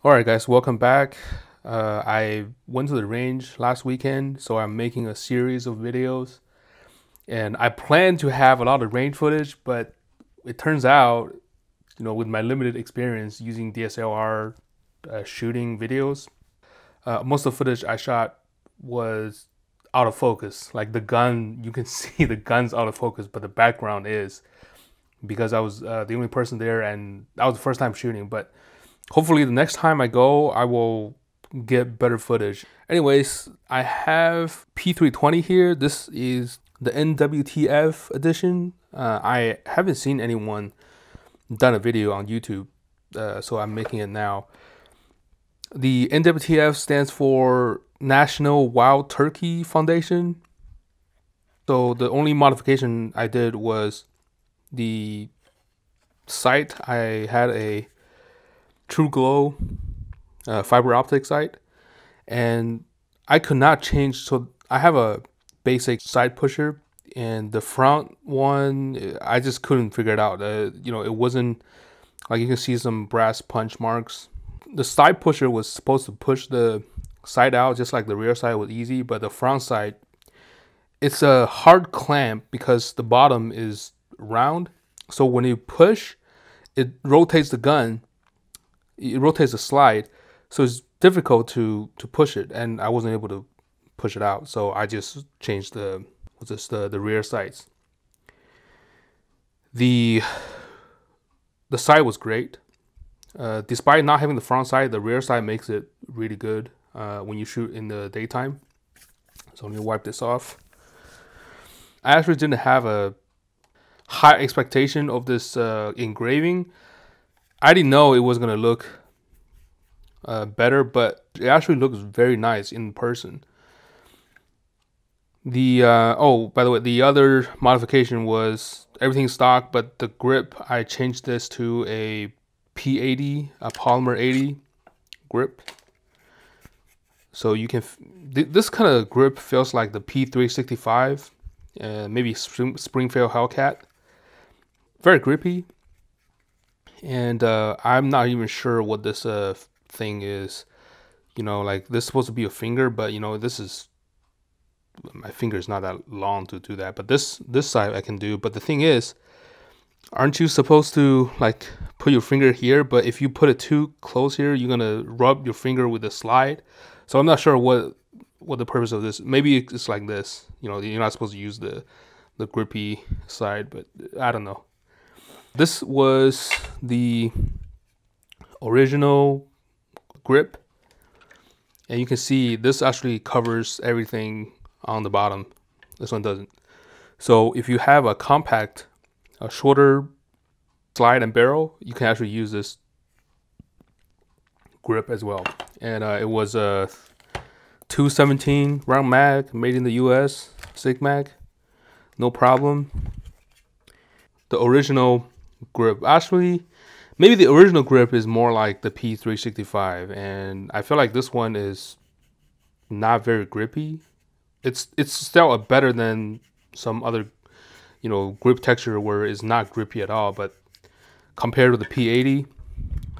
Alright guys, welcome back. I went to the range last weekend, so I'm making a series of videos. And I plan to have a lot of range footage, but it turns out, with my limited experience using DSLR shooting videos, most of the footage I shot was out of focus. Like the gun, you can see the gun's out of focus, but the background is, because I was the only person there and that was the first time shooting. But hopefully the next time I go, I will get better footage. Anyways, I have P320 here. This is the NWTF edition. I haven't seen anyone done a video on YouTube, so I'm making it now. The NWTF stands for National Wild Turkey Foundation. So the only modification I did was the sight. I had a True Glow fiber optic sight, and I could not change. So I have a basic side pusher, and the front one I just couldn't figure it out. It wasn't like, you can see some brass punch marks. The side pusher was supposed to push the side out just like the rear side was easy, but the front side, it's a hard clamp because the bottom is round. So when you push, it rotates the gun. It rotates the slide, so it's difficult to push it, and I wasn't able to push it out. So I just changed the rear sights. The sight was great. Despite not having the front sight, the rear sight makes it really good when you shoot in the daytime. So let me wipe this off. I actually didn't have a high expectation of this engraving. I didn't know it was gonna look better, but it actually looks very nice in person. The oh, by the way, the other modification was everything stock, but the grip, I changed this to a P80, a polymer 80 grip. So you can, this kind of grip feels like the P365, maybe Springfield Hellcat. Very grippy. And I'm not even sure what this thing is. Like, this is supposed to be a finger, but this is, my finger is not that long to do that. But this side I can do. But the thing is, aren't you supposed to like put your finger here? But if you put it too close here, you're gonna rub your finger with the slide. So I'm not sure what the purpose of this. Maybe it's like this. You're not supposed to use the grippy side, but I don't know. This was the original grip, and you can see this actually covers everything on the bottom. This one doesn't. So if you have a compact, a shorter slide and barrel, you can actually use this grip as well. And it was a 217 round mag, made in the US, SIG mag, no problem. The original grip, actually, maybe the original grip is more like the P365, and I feel like this one is not very grippy. It's still better than some other grip texture where it's not grippy at all, but compared to the P80,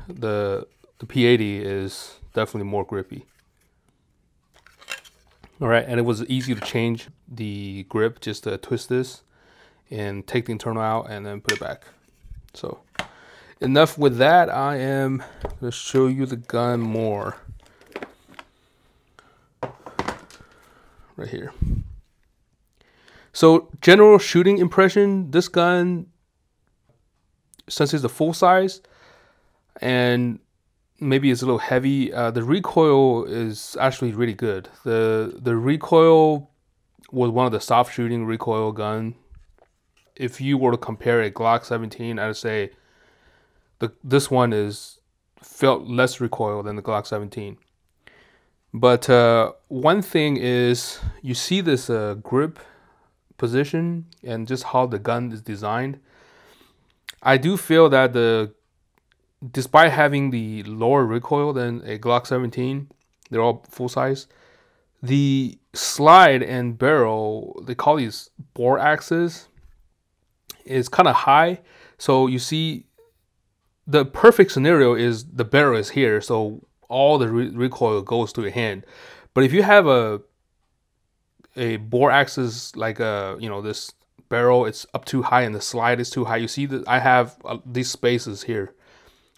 the P80 is definitely more grippy. All right, and it was easy to change the grip, just to twist this and take the internal out and then put it back. So enough with that. I am going to show you the gun more right here. So general shooting impression, this gun, since it's a full size and maybe it's a little heavy, the recoil is actually really good. The recoil was one of the soft shooting recoil gun. If you were to compare a Glock 17, I'd say this one felt less recoil than the Glock 17. But one thing is, you see this grip position and just how the gun is designed. I do feel that despite having the lower recoil than a Glock 17, they're all full size, the slide and barrel, they call these bore axes, is kind of high. So you see, the perfect scenario is the barrel is here, so all the recoil goes to your hand. But if you have a bore axis like this barrel, it's up too high and the slide is too high. You see that I have these spaces here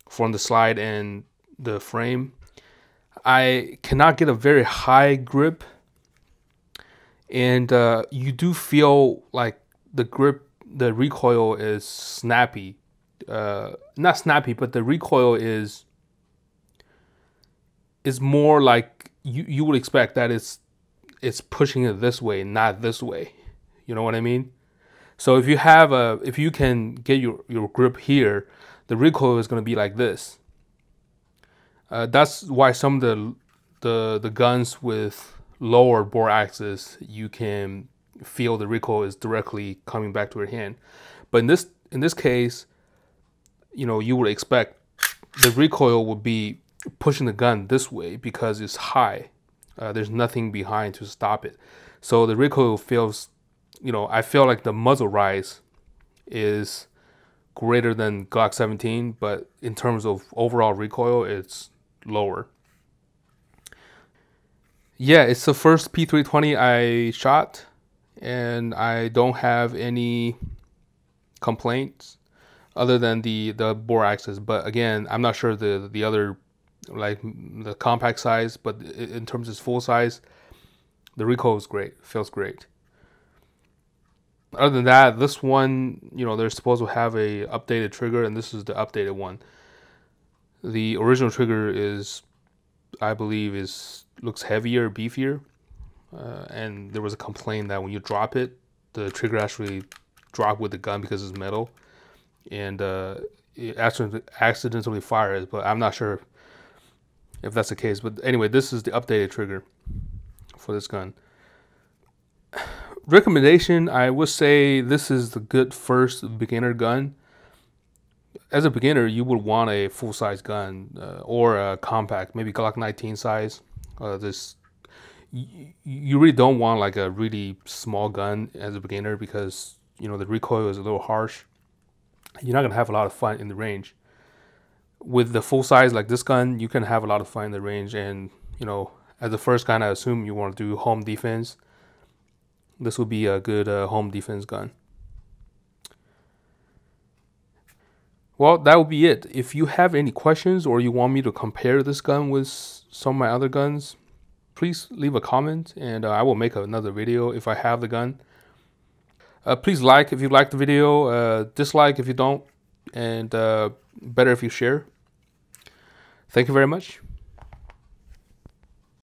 from the slide and the frame. I cannot get a very high grip, and you do feel like the recoil is snappy. Not snappy, but the recoil is more like you would expect that it's pushing it this way, not this way. You know what I mean? So if you can get your grip here, the recoil is going to be like this. That's why some of the guns with lower bore axis, you can feel the recoil is directly coming back to your hand. But in this case, you would expect the recoil would be pushing the gun this way because it's high. There's nothing behind to stop it. So the recoil feels, I feel like the muzzle rise is greater than Glock 17, but in terms of overall recoil, it's lower. Yeah, it's the first P320 I shot, and I don't have any complaints other than the bore axis. But again, I'm not sure the other, like the compact size, but in terms of full size, the recoil is great. It feels great. Other than that, this one, they're supposed to have a updated trigger, and this is the updated one. The original trigger is, I believe, looks heavier, beefier, and there was a complaint that when you drop it, the trigger actually dropped with the gun because it's metal, and it accidentally fires. But I'm not sure if that's the case. But anyway, this is the updated trigger for this gun. Recommendation, I would say this is the good first beginner gun. As a beginner, you would want a full-size gun or a compact, maybe Glock 19 size. You really don't want like a really small gun as a beginner because the recoil is a little harsh. You're not gonna have a lot of fun in the range. With the full size like this gun, you can have a lot of fun in the range, and as the first gun, I assume you want to do home defense. This would be a good home defense gun. Well, that would be it. If you have any questions or you want me to compare this gun with some of my other guns, please leave a comment, and I will make another video if I have the gun. Please like if you like the video, dislike if you don't, and better if you share. Thank you very much.